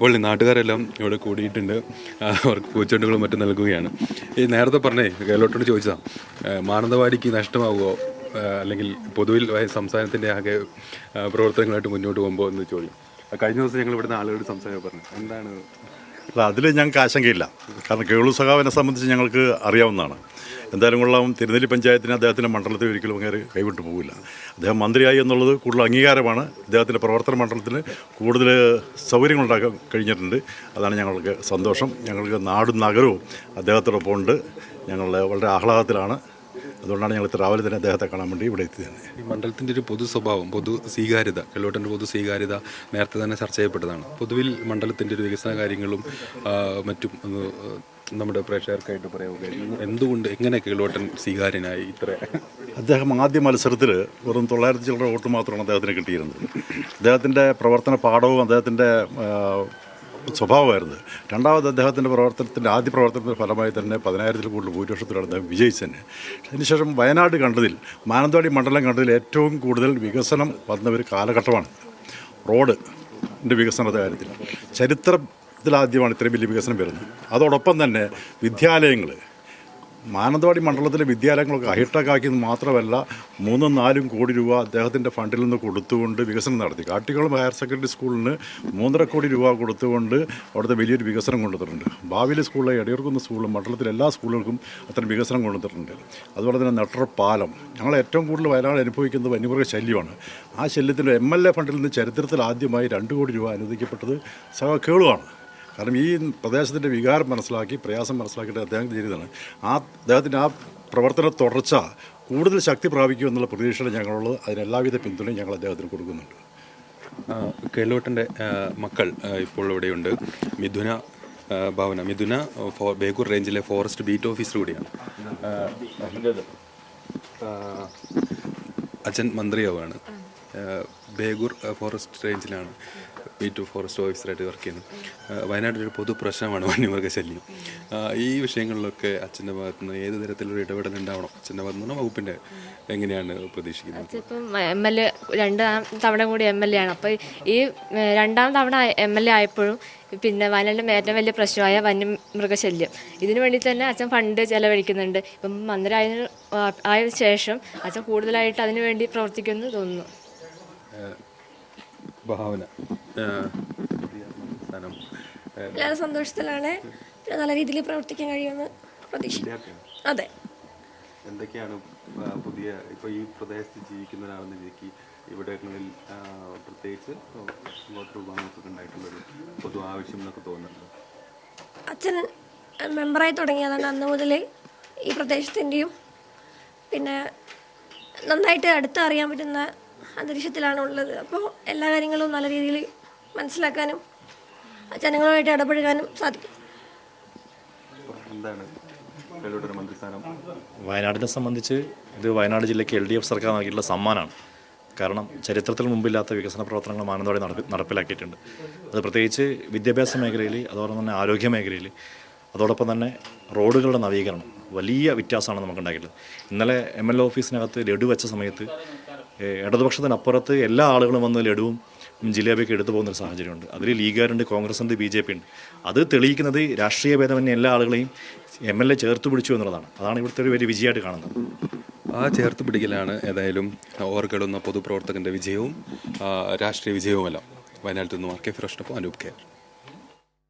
ഇപ്പോൾ നാട്ടുകാരെല്ലാം ഇവിടെ കൂടിയിട്ടുണ്ട്. അവർക്ക് പൂച്ചെണ്ടുകളും മറ്റും നൽകുകയാണ്. ഈ നേരത്തെ പറഞ്ഞേ കേരളത്തോട് ചോദിച്ചതാണ്, മാനന്തവാടിക്ക് നഷ്ടമാകുമോ അല്ലെങ്കിൽ പൊതുവിൽ സംസ്ഥാനത്തിൻ്റെ ആകെ പ്രവർത്തനങ്ങളായിട്ട് മുന്നോട്ട് പോകുമ്പോൾ എന്ന് ചോദിക്കും. കഴിഞ്ഞ ദിവസം ഞങ്ങൾ ഇവിടുന്ന് ആളുകളോട് സംസാരിക്കാൻ പറഞ്ഞു. എന്താണ് അല്ല, അതിൽ ഞങ്ങൾക്ക് ആശങ്കയില്ല. കാരണം കേളു സഖാവിനെ സംബന്ധിച്ച് ഞങ്ങൾക്ക് അറിയാവുന്നതാണ്. എന്തായാലും കൊള്ളാം, തിരുനെല്ലി പഞ്ചായത്തിന് അദ്ദേഹത്തിൻ്റെ മണ്ഡലത്തിൽ ഒരിക്കലും അങ്ങനെ കൈവിട്ട് പോകില്ല. അദ്ദേഹം മന്ത്രിയായി എന്നുള്ളത് കൂടുതൽ അംഗീകാരമാണ്. അദ്ദേഹത്തിൻ്റെ പ്രവർത്തന മണ്ഡലത്തിന് കൂടുതൽ സൗകര്യങ്ങളുണ്ടാക്കാൻ കഴിഞ്ഞിട്ടുണ്ട്. അതാണ് ഞങ്ങൾക്ക് സന്തോഷം. ഞങ്ങൾക്ക് നാടും നഗരവും അദ്ദേഹത്തോടൊപ്പം ഉണ്ട്. ഞങ്ങൾ വളരെ ആഹ്ലാദത്തിലാണ്. അതുകൊണ്ടാണ് ഞങ്ങൾ രാവിലെ തന്നെ അദ്ദേഹത്തെ കാണാൻ വേണ്ടി ഇവിടെ എത്തിയത്. ഈ മണ്ഡലത്തിൻ്റെ ഒരു പൊതു സ്വഭാവം, പൊതു സ്വീകാര്യത, കേളോട്ടൻ്റെ പൊതു സ്വീകാര്യത നേരത്തെ തന്നെ ചർച്ച ചെയ്യപ്പെട്ടതാണ്. പൊതുവിൽ മണ്ഡലത്തിൻ്റെ ഒരു വികസന കാര്യങ്ങളും മറ്റും നമ്മുടെ പ്രേക്ഷകർക്കായിട്ട് പറയുക, എന്തുകൊണ്ട് എങ്ങനെ കേളോട്ടൻ സ്വീകാര്യനായി ഇത്ര? അദ്ദേഹം ആദ്യ മത്സരത്തിൽ വെറും 900 ചില്ലറ വോട്ട് മാത്രമാണ് അദ്ദേഹത്തിന് കിട്ടിയിരുന്നത്. അദ്ദേഹത്തിൻ്റെ പ്രവർത്തന പാഠവും അദ്ദേഹത്തിൻ്റെ സ്വഭാവമായിരുന്നു. രണ്ടാമത് അദ്ദേഹത്തിൻ്റെ ആദ്യ പ്രവർത്തനത്തിൻ്റെ ഫലമായി തന്നെ 10,000-ൽ കൂടുതൽ ഭൂരിപക്ഷത്തിലാണ് അദ്ദേഹം വിജയിച്ചതന്നെ. അതിനുശേഷം വയനാട് കണ്ടതിൽ, മാനന്തവാടി മണ്ഡലം കണ്ടതിൽ ഏറ്റവും കൂടുതൽ വികസനം വന്ന ഒരു കാലഘട്ടമാണ്. റോഡിൻ്റെ വികസനത്തെ കാര്യത്തിൽ ചരിത്രത്തിലാദ്യമാണ് ഇത്രയും വലിയ വികസനം വരുന്നത്. അതോടൊപ്പം തന്നെ വിദ്യാലയങ്ങൾ, മാനന്തവാടി മണ്ഡലത്തിലെ വിദ്യാലയങ്ങളൊക്കെ ഹൈടെക് ആക്കിയത് മാത്രമല്ല, 3-4 കോടി രൂപ അദ്ദേഹത്തിൻ്റെ ഫണ്ടിൽ നിന്ന് കൊടുത്തുകൊണ്ട് വികസനം നടത്തി. കാട്ടിക്കുളം ഹയർ സെക്കൻഡറി സ്കൂളിന് 3.5 കോടി രൂപ കൊടുത്തുകൊണ്ട് അവിടുത്തെ വലിയൊരു വികസനം കൊണ്ടുവന്നിട്ടുണ്ട്. ഭാവിയിലെ സ്കൂളിലെ എടയൂർക്കുന്ന് സ്കൂളും മണ്ഡലത്തിലെ എല്ലാ സ്കൂളുകൾക്കും അത്തരം വികസനം കൊണ്ടുവന്നിട്ടുണ്ട്. അതുപോലെ തന്നെ നെട്ടർ പാലം, ഞങ്ങൾ ഏറ്റവും കൂടുതൽ വയനാട് അനുഭവിക്കുന്നത് വന്യമൃഗ ശല്യമാണ്. ആ ശല്യത്തിൽ MLA ഫണ്ടിൽ നിന്ന് ചരിത്രത്തിൽ ആദ്യമായി 2 കോടി രൂപ അനുവദിക്കപ്പെട്ടത് കേളുവാണ്. കാരണം ഈ പ്രദേശത്തിൻ്റെ വികാരം മനസ്സിലാക്കി, പ്രയാസം മനസ്സിലാക്കിയിട്ട് അദ്ദേഹം ചെയ്തതാണ്. അദ്ദേഹത്തിൻ്റെ ആ പ്രവർത്തന തുടർച്ച കൂടുതൽ ശക്തി പ്രാപിക്കുമെന്നുള്ള പ്രതീക്ഷയാണ് ഞങ്ങളുള്ളത്. അതിന് എല്ലാവിധ പിന്തുണയും ഞങ്ങൾ അദ്ദേഹത്തിന് കൊടുക്കുന്നുണ്ട്. കേളോട്ടൻ്റെ മക്കൾ ഇപ്പോൾ ഇവിടെയുണ്ട്. മിഥുന ഭാവന. മിഥുന ബേഗൂർ റേഞ്ചിലെ ഫോറസ്റ്റ് ബീറ്റ് ഓഫീസർ കൂടിയാണ്. അച്ഛൻ മന്ത്രിയാവാണ്. ബേഗൂർ ഫോറസ്റ്റ് റേഞ്ചിലാണ് ബീറ്റ് ഫോറസ്റ്റ് ഓഫീസറായിട്ട് വർക്ക് ചെയ്യുന്നത്. വയനാട്ടിലൊരു പൊതു പ്രശ്നമാണ് വന്യമൃഗശല്യം. ഈ വിഷയങ്ങളിലൊക്കെ അച്ഛൻ്റെ ഭാഗത്തു നിന്ന് ഏത് തരത്തിലൊരു ഇടപെടൽ ഉണ്ടാവണം? അച്ഛൻ്റെ ഭാഗത്തു നിന്ന് വകുപ്പിൻ്റെ എങ്ങനെയാണ് പ്രതീക്ഷിക്കുന്നത്? ഇപ്പം MLA 2 തവണ കൂടി MLA ആണ്. അപ്പോൾ ഈ 2ാം തവണ MLA ആയപ്പോഴും പിന്നെ വയനാട്ടിലെ ഏറ്റവും വലിയ പ്രശ്നമായ വന്യമൃഗശല്യം, ഇതിനു വേണ്ടി തന്നെ അച്ഛൻ ഫണ്ട് ചെലവഴിക്കുന്നുണ്ട്. ഇപ്പം മന്ത്രി ആയ ശേഷം അച്ഛൻ കൂടുതലായിട്ട് അതിനു വേണ്ടി പ്രവർത്തിക്കുമെന്ന് തോന്നുന്നു. ഭാവന വളരെ സന്തോഷത്തിലാണ്. നല്ല രീതിയിൽ പ്രവർത്തിക്കാൻ കഴിയുമെന്ന് പ്രതീക്ഷിക്കുന്നു. അതെ. എന്തൊക്കെയാണ് പുതിയ ഇപ്പോൾ ഈ പ്രദേശത്ത് ജീവിക്കുന്ന ഒരാളെന്ന രീതിക്ക് ഇവിടങ്ങളിൽ പ്രത്യേകിച്ച് ഗോത്രവിഭാഗങ്ങൾക്കൊക്കെ ഉണ്ടായിട്ടുള്ളൊരു പൊതു ആവശ്യം എന്നൊക്കെ തോന്നുന്നുണ്ട്? അച്ഛൻ മെമ്പറായി തുടങ്ങിയതാണ്. അന്ന് മുതൽ ഈ പ്രദേശത്തിൻ്റെയും പിന്നെ നന്നായിട്ട് അടുത്തറിയാൻ പറ്റുന്ന അന്തരീക്ഷത്തിലാണ് ഉള്ളത്. അപ്പോൾ എല്ലാ കാര്യങ്ങളും നല്ല രീതിയിൽ മനസ്സിലാക്കാനും ജനങ്ങളുമായിട്ട് ഇടപഴകാനും സാധിക്കും. വയനാടിനെ സംബന്ധിച്ച് ഇത് വയനാട് ജില്ലയ്ക്ക് LDF സർക്കാർ നൽകിയിട്ടുള്ള സമ്മാനമാണ്. കാരണം ചരിത്രത്തിൽ മുമ്പില്ലാത്ത വികസന പ്രവർത്തനങ്ങൾ മാനന്തവാടി നടപ്പിലാക്കിയിട്ടുണ്ട്. അത് പ്രത്യേകിച്ച് വിദ്യാഭ്യാസ മേഖലയിൽ, അതോടൊപ്പം തന്നെ ആരോഗ്യ മേഖലയിൽ, അതോടൊപ്പം തന്നെ റോഡുകളുടെ നവീകരണം വലിയ വ്യത്യാസമാണ് നമുക്കുണ്ടാക്കിയിട്ടുള്ളത്. ഇന്നലെ MLA ഓഫീസിനകത്ത് ലഡു വെച്ച സമയത്ത് ഇടതുപക്ഷത്തിനപ്പുറത്ത് എല്ലാ ആളുകളും വന്ന് ലഡുവും ജിലേബിയൊക്കെ എടുത്തു പോകുന്നൊരു സാഹചര്യമുണ്ട്. അതിൽ ലീഗുകാരുണ്ട്, കോൺഗ്രസ് ഉണ്ട്, BJP ഉണ്ട്. അത് തെളിയിക്കുന്നത് രാഷ്ട്രീയ ഭേദമന്യേ എല്ലാ ആളുകളെയും MLA ചേർത്ത് പിടിച്ചു എന്നുള്ളതാണ്. അതാണ് ഇവിടുത്തെ ഒരു വലിയ വിജയമായിട്ട് കാണുന്നത്. ആ ചേർത്ത് പിടിക്കലാണ് ഏതായാലും ഓർഗളുന്ന പൊതുപ്രവർത്തകൻ്റെ വിജയവും രാഷ്ട്രീയ വിജയവുമല്ല. വയനാട്ടിൽ നിന്നും RK ഫിറോഷിനൊപ്പം അനൂപ് കെ.